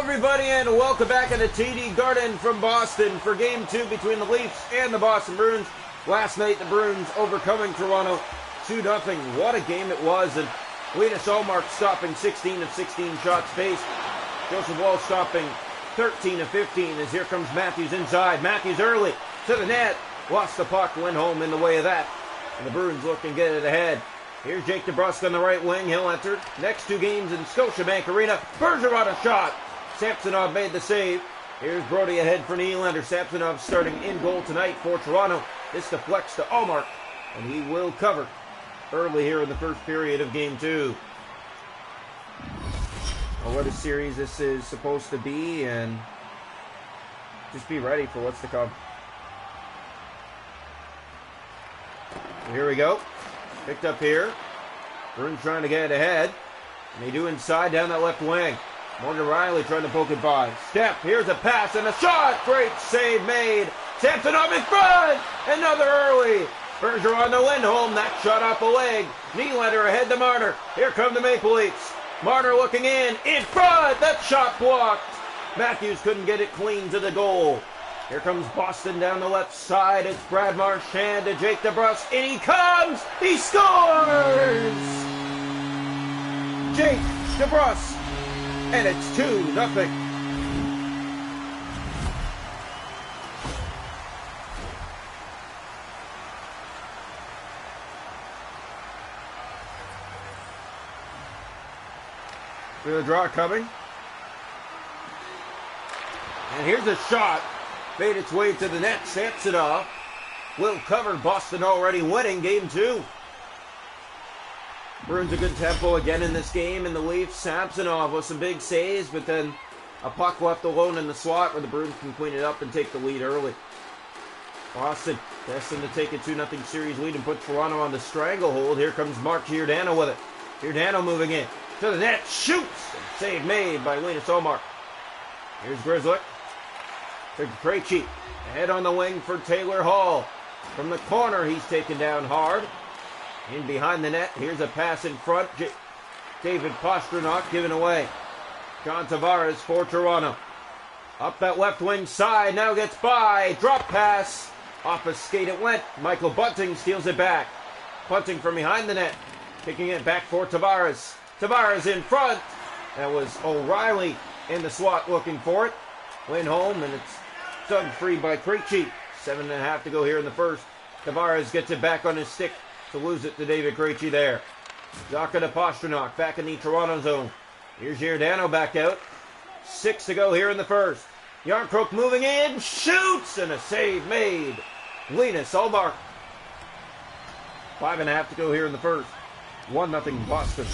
everybody, and welcome back in the TD Garden from Boston for Game 2 between the Leafs and the Boston Bruins. Last night, the Bruins overcoming Toronto 2-0. What a game it was, and Linus Ullmark stopping 16 of 16 shots faced. Joseph Woll stopping 13 of 15 as here comes Matthews inside. Matthews early to the net. Lost the puck, went home in the way of that. And the Bruins look and get it ahead. Here's Jake DeBrusk on the right wing. He'll enter. Next two games in Scotiabank Arena. Bergeron a shot. Samsonov made the save. Here's Brody ahead for Nylander. Samsonov starting in goal tonight for Toronto. This deflects to Ullmark, and he will cover early here in the first period of Game 2. Well, what a series this is supposed to be, and just be ready for what's to come. Here we go. Picked up here. Bruins trying to get ahead. And they do inside down that left wing. Morgan Riley trying to poke it by. Step. Here's a pass and a shot. Great save made. Samsonov in front. Another early. Bergeron to Lindholm. That shot off the leg. Nylander ahead to Marner. Here come the Maple Leafs. Marner looking in front. That shot blocked. Matthews couldn't get it clean to the goal. Here comes Boston down the left side. It's Brad Marchand to Jake DeBrusk. In he comes! He scores! Jake DeBrusk. And it's 2-0. Feel the draw coming. And here's a shot. Made its way to the net. Samsonov will cover. Boston already winning Game 2. Bruins a good tempo again in this game, and the Leafs, Samsonov with some big saves, but then a puck left alone in the slot where the Bruins can clean it up and take the lead early. Boston destined to take a 2-0 series lead and put Toronto on the stranglehold. Here comes Mark Giordano with it. Giordano moving in to the net. Shoots! Save made by Linus Ullmark. Here's Grzelcyk. To Krejci, ahead on the wing for Taylor Hall. From the corner, he's taken down hard. In behind the net, here's a pass in front. David Pastrnak given away. John Tavares for Toronto. Up that left wing side, now gets by. Drop pass. Off a skate it went. Michael Bunting steals it back. Bunting from behind the net. Kicking it back for Tavares. Tavares in front. That was O'Reilly in the slot looking for it. Lindholm, and it's dug free by Krejci. 7.5 to go here in the first. Tavares gets it back on his stick to lose it to David Krejci there. Zacha to Pastrnak back in the Toronto zone. Here's Giordano back out. 6 to go here in the first. Jarnkrok moving in, shoots, and a save made. Linus Ullmark. 5.5 to go here in the first. 1-0 Boston.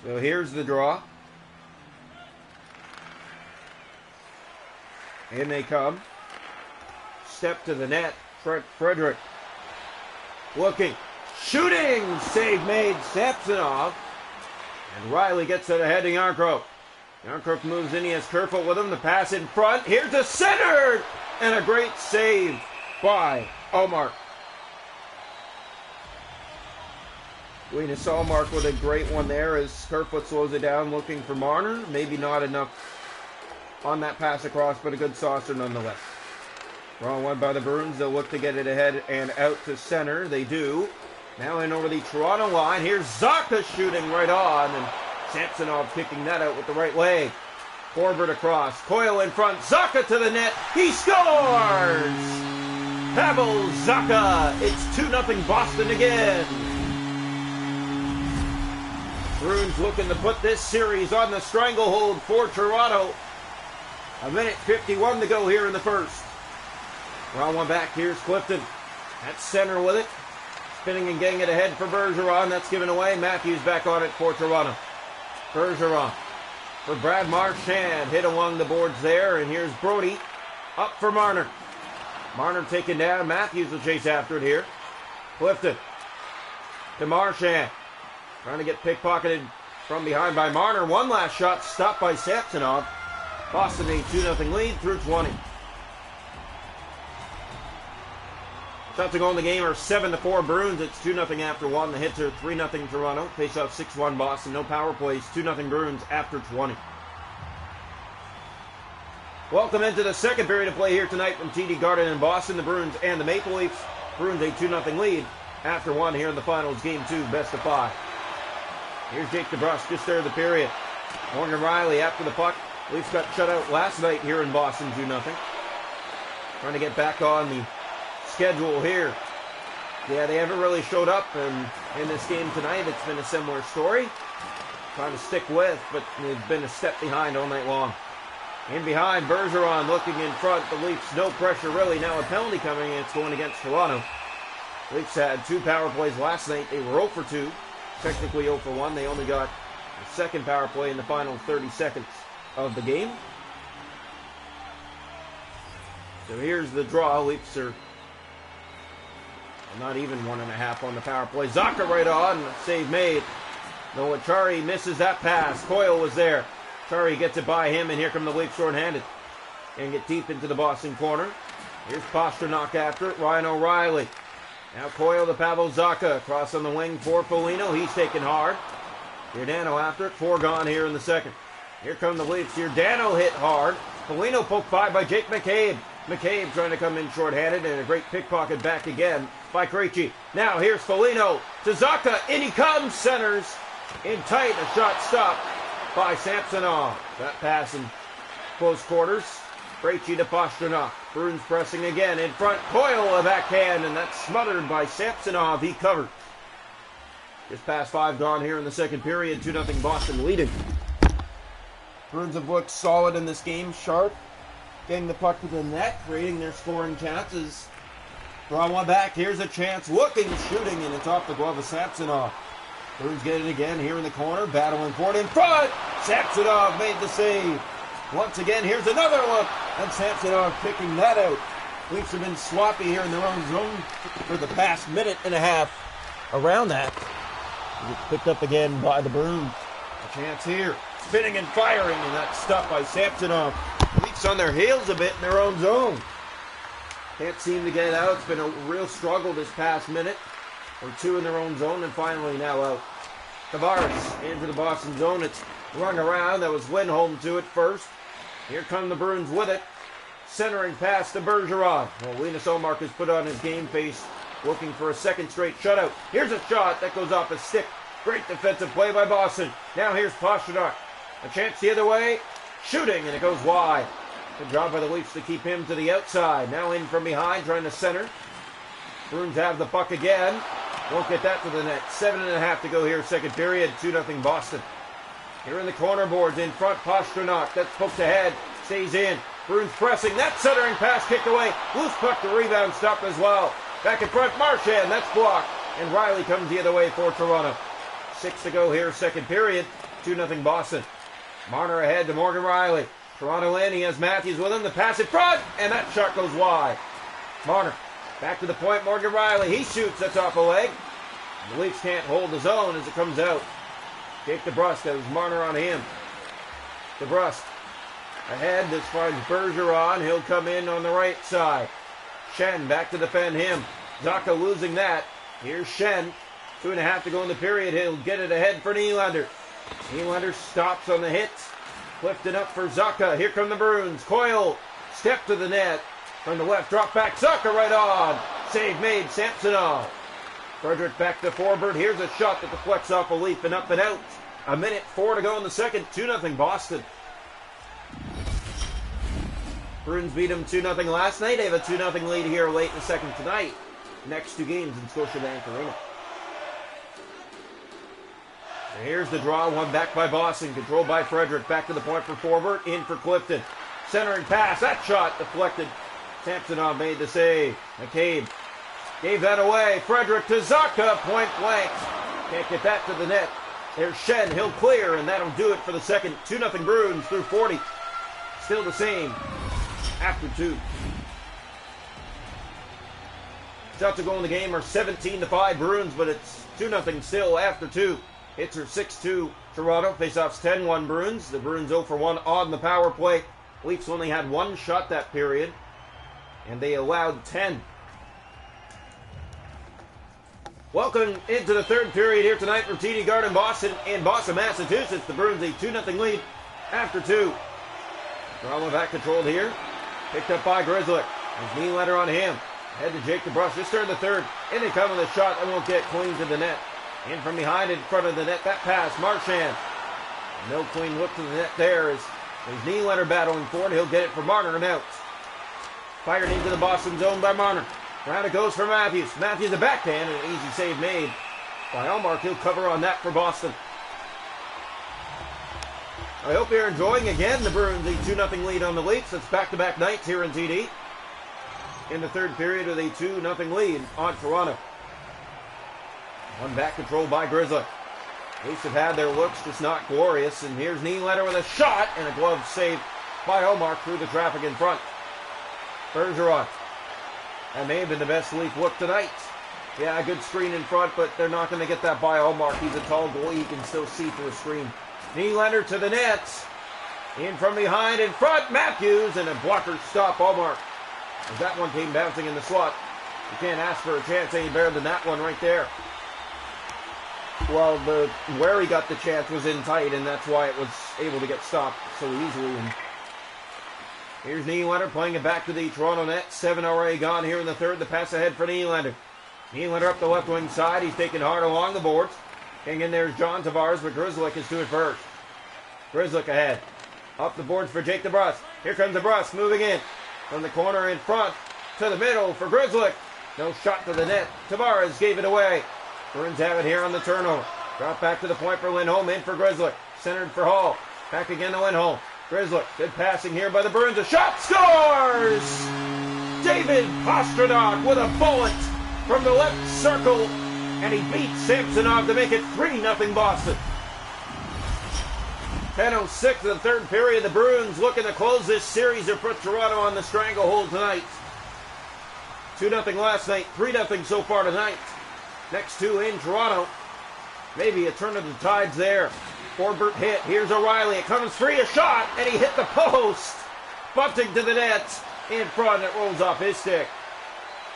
So here's the draw. In they come. Step to the net. Frederick. Looking. Shooting! Save made. Samsonov. And Riley gets it ahead to Jarnkrok. Jarnkrok moves in. He has Kerfoot with him. The pass in front. Here's a center! And a great save by Ullmark. Linus Ullmark with a great one there as Kerfoot slows it down looking for Marner. Maybe not enough on that pass across, but a good saucer nonetheless. Wrong one by the Bruins. They'll look to get it ahead and out to center. They do. Now in over the Toronto line. Here's Zacha shooting right on, and Samsonov kicking that out with the right leg. Forward across. Coyle in front. Zacha to the net. He scores! Pavel Zacha. It's 2-0 Boston again. Bruins looking to put this series on the stranglehold for Toronto. 1:51 to go here in the first. Round one back. Here's Clifton. At center with it. Spinning and getting it ahead for Bergeron. That's given away. Matthews back on it for Toronto. Bergeron for Brad Marchand. Hit along the boards there. And here's Brody. Up for Marner. Marner taken down. Matthews will chase after it here. Clifton to Marchand. Trying to get pickpocketed from behind by Marner. One last shot stopped by Samsonov. Boston a 2-0 lead through 20. Shots to go in the game are 7-4 Bruins. It's 2-0 after 1. The hits are 3-0 Toronto. Face-off 6-1 Boston. No power plays. 2-0 Bruins after 20. Welcome into the second period of play here tonight from TD Garden in Boston. The Bruins and the Maple Leafs. Bruins a 2-0 lead after 1 here in the finals. Game 2, best of 5. Here's Jake DeBrusk just there of the period. Morgan Riley after the puck. Leafs got shut out last night here in Boston 2-0. Trying to get back on the schedule here. Yeah, they haven't really showed up in this game tonight. It's been a similar story. Trying to stick with, but they've been a step behind all night long. In behind, Bergeron looking in front. The Leafs, no pressure really. Now a penalty coming in. It's going against Toronto. Leafs had 2 power plays last night. They were 0 for 2. Technically 0 for 1. They only got the second power play in the final 30 seconds of the game. So here's the draw. Leafs are not even 1.5 on the power play. Zacha right on. Save made. Noah Chari misses that pass. Coyle was there. Chari gets it by him, and here come the Leafs short-handed. And get deep into the Boston corner. Here's Pastrnak after it. Ryan O'Reilly. Now Coyle to Pavel Zacha. Cross on the wing for Foligno. He's taken hard. Giordano after it. 4 gone here in the second. Here come the Leafs. Giordano hit hard. Foligno poked by Jake McCabe. McCabe trying to come in short-handed, and a great pickpocket back again by Krejci. Now here's Foligno to Zacha. In he comes. Centers. In tight. A shot stopped by Samsonov. That pass in close quarters. Krejci to Pastrnak. Bruins pressing again in front. Coyle a backhand, and that's smothered by Samsonov. He covered. Just past 5 gone here in the second period. 2-0 Boston leading. Bruins have looked solid in this game. Sharp. Getting the puck to the net. Creating their scoring chances. Draw one back. Here's a chance. Looking, shooting, and it's off the glove of Samsonov. Bruins get it again here in the corner. Battling for it in front. Samsonov made the save. Once again, here's another look. And Samsonov picking that out. Leafs have been sloppy here in their own zone for the past minute and a half. Around that. Picked up again by the Bruins. A chance here. Spinning and firing, and that's stopped by Samsonov. Leafs on their heels a bit in their own zone. Can't seem to get it out. It's been a real struggle this past minute. Or 2 in their own zone, and finally now out. Tavares into the Boston zone. It's rung around. That was Lindholm to it first. Here come the Bruins with it. Centering pass to Bergeron. Well, Linus Ullmark has put on his game face, looking for a second straight shutout. Here's a shot that goes off a stick. Great defensive play by Boston. Now here's Pastrnak. A chance the other way. Shooting, and it goes wide. Good job by the Leafs to keep him to the outside. Now in from behind, trying to center. Bruins have the puck again. Won't get that to the net. 7.5 to go here, second period. 2-0 Boston. Here in the corner boards, in front, Pastrnak. That's poked ahead. Stays in. Bruins pressing. That centering pass kicked away. Loose puck, the rebound stopped as well. Back in front, Marchand. That's blocked. And Riley comes the other way for Toronto. 6 to go here, second period. 2-0 Boston. Marner ahead to Morgan Riley. Toronto in. He has Matthews with him. The pass in front. And that shot goes wide. Marner. Back to the point, Morgan Riley. He shoots. That's off a leg. The Leafs can't hold the zone as it comes out. Jake DeBrusk. That was Marner on him. DeBrusk ahead. This finds Bergeron. He'll come in on the right side. Shen back to defend him. Zacha losing that. Here's Shen. 2.5 to go in the period. He'll get it ahead for Nylander. Nylander stops on the hit. Lifted up for Zacha. Here come the Bruins. Coyle. Step to the net. From the left, drop back, Zacha right on. Save made, Samsonov. Frederick back to Forbert. Here's a shot that deflects off a Leaf and up and out. 1:04 to go in the second. 2-0 Boston. Bruins beat them 2-0 last night. They have a 2-0 lead here late in the second tonight. Next 2 games in Scotiabank Arena. So here's the draw. One back by Boston. Controlled by Frederick. Back to the point for Forbert. In for Clifton. Centering pass. That shot deflected. Samsonov made the save. McCabe gave that away. Frederick to Zacha. Point blank. Can't get that to the net. There's Shen. He'll clear, and that'll do it for the second. 2-0 Bruins through 40. Still the same after 2. Shots to go in the game are 17-5 Bruins, but it's 2-0 still after 2. Hits are 6-2 Toronto. Faceoffs 10-1 Bruins. The Bruins 0 for 1 on the power play. Leafs only had 1 shot that period, and they allowed 10. Welcome into the third period here tonight from TD Garden Boston in Boston, Massachusetts. The Bruins a 2-0 lead after 2. Drama back controlled here. Picked up by Grizzly. There's Nylander on him. Head to Jake DeBrusk. Just turned the third. In they come with a shot that won't get clean to the net. In from behind in front of the net. That pass. Marchand. No clean look to the net there as there's Nylander battling for it. He'll get it for Marner and out. Fired into the Boston zone by Marner. Round it goes for Matthews. Matthews a backhand and an easy save made by Ullmark. He'll cover on that for Boston. I hope you're enjoying again the Bruins a 2-0 lead on the Leafs. It's back-to-back nights here in TD. In the third period with a 2-0 lead on Toronto. One back control by Grizzly. Leafs have had their looks, just not glorious. And here's Nylander with a shot and a glove save by Ullmark through the traffic in front. Bergeron. That may have been the best Leaf look tonight. Yeah, a good screen in front, but they're not going to get that by Ullmark. He's a tall goalie. He can still see through a screen. Nylander to the net. In from behind, in front, Matthews, and a blocker stop Ullmark. As that one came bouncing in the slot. You can't ask for a chance any better than that one right there. Well, where he got the chance was in tight, and that's why it was able to get stopped so easily. And here's Nylander playing it back to the Toronto net. 7 already gone here in the third. The pass ahead for Nylander. Nylander up the left wing side. He's taking hard along the boards. Getting in there's John Tavares, but Grzelcyk is to it first. Grzelcyk ahead. Up the boards for Jake DeBrusk. Here comes DeBrusk moving in. From the corner in front to the middle for Grzelcyk. No shot to the net. Tavares gave it away. Bruins have it here on the turnover. Drop back to the point for Lindholm. In for Grzelcyk. Centered for Hall. Back again to Lindholm. Grzelcyk. Good passing here by the Bruins. A shot. Scores! David Pastrnak with a bullet from the left circle. And he beats Samsonov to make it 3-0 Boston. 10:06 of the third period. The Bruins looking to close this series or put Toronto on the stranglehold tonight. 2-0 last night. 3-0 so far tonight. Next two in Toronto. Maybe a turn of the tides there. Forbert hit. Here's O'Reilly. It comes free. A shot. And he hit the post. Bunting to the net. In front. It rolls off his stick.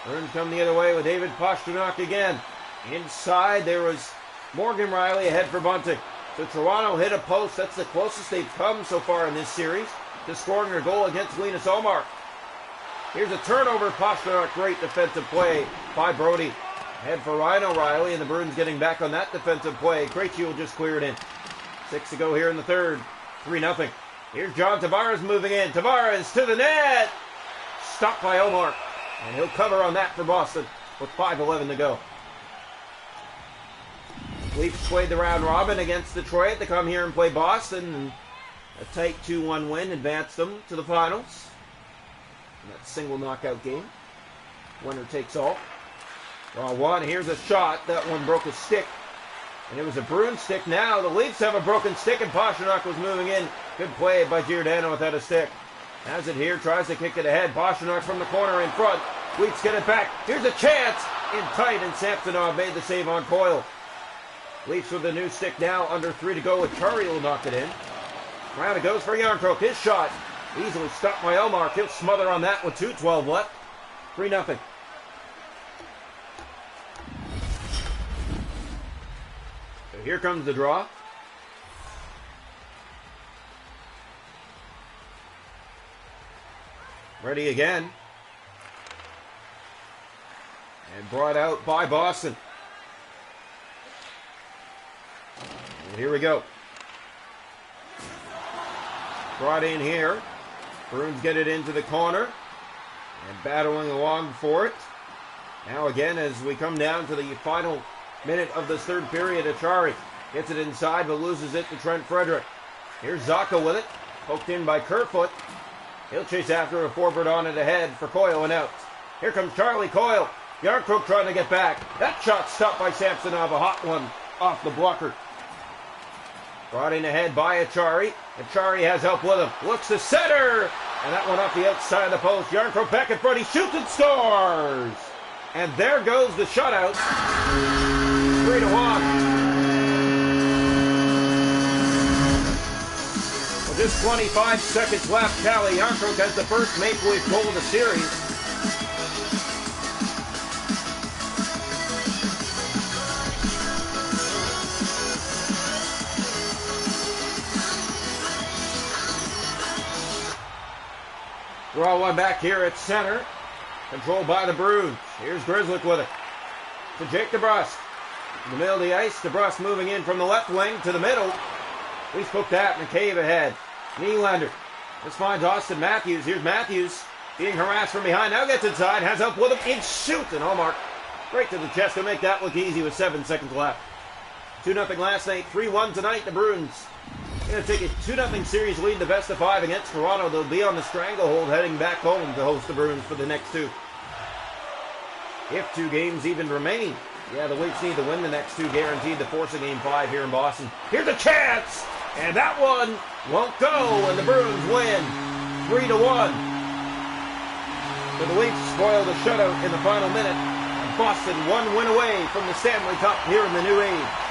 Bruins come the other way with David Pastrnak again. Inside there was Morgan Rielly ahead for Bunting. So Toronto hit a post. That's the closest they've come so far in this series to scoring a goal against Linus Ullmark. Here's a turnover. Pastrnak, great defensive play by Brody. Head for Ryan O'Reilly, and the Bruins getting back on that defensive play. Krejci will just clear it in. 6 to go here in the third. 3-0. Here's John Tavares moving in. Tavares to the net. Stopped by Ullmark. And he'll cover on that for Boston with 5:11 to go. Leafs played the round robin against Detroit to come here and play Boston. And a tight 2-1 win advanced them to the finals. In that single knockout game. Winner takes all. Draw one. Here's a shot. That one broke a stick. And it was a Bruins stick. Now the Leafs have a broken stick, and Pastrnak was moving in. Good play by Giordano without a stick. Has it here. Tries to kick it ahead. Pastrnak from the corner in front. Leafs get it back. Here's a chance. In tight, and Samsonov made the save on Coyle. Leafs with a new stick now. Under 3 to go. Achari will knock it in. Round it goes for Jarnkrok. His shot. Easily stopped by Ullmark. He'll smother on that with 2:12 left. 3-0. So here comes the draw. Ready again. And brought out by Boston. And here we go. Brought in here. Bruins get it into the corner. And battling along for it. Now again, as we come down to the final minute of this third period, Achari gets it inside but loses it to Trent Frederick. Here's Zaka with it. Poked in by Kerfoot. He'll chase after a Forbert on it ahead for Coyle and out. Here comes Charlie Coyle. Jarnkrok trying to get back. That shot stopped by Samsonov. A hot one off the blocker. Brought in ahead by Achari. Achari has help with him. Looks to center. And that one off the outside of the post. Jarnkrok back in front. He shoots and scores. And there goes the shutout. 3-1. With just 25 seconds left, Calle Jarnkrok has the first Maple Leaf goal of the series. Draw one back here at center. Controlled by the Bruins. Here's Grzelcyk with it. To Jake DeBrusk. In the middle of the ice, DeBrusk moving in from the left wing to the middle. He's cooked that. McCabe ahead. Nylander. This finds Austin Matthews. Here's Matthews being harassed from behind. Now gets inside. Has up with him. In shoot. And Hallmark right to the chest to make that look easy with 7 seconds left. 2-0 last night. 3-1 tonight. The Bruins going to take a 2-0 series lead, the best of 5 against Toronto. They'll be on the stranglehold heading back home to host the Bruins for the next 2. If 2 games even remain. Yeah, the Leafs need to win the next 2, guaranteed to force a game 5 here in Boston. Here's a chance! And that one won't go, and the Bruins win 3-1. So the Leafs spoil the shutout in the final minute. And Boston 1 win away from the Stanley Cup here in the new age.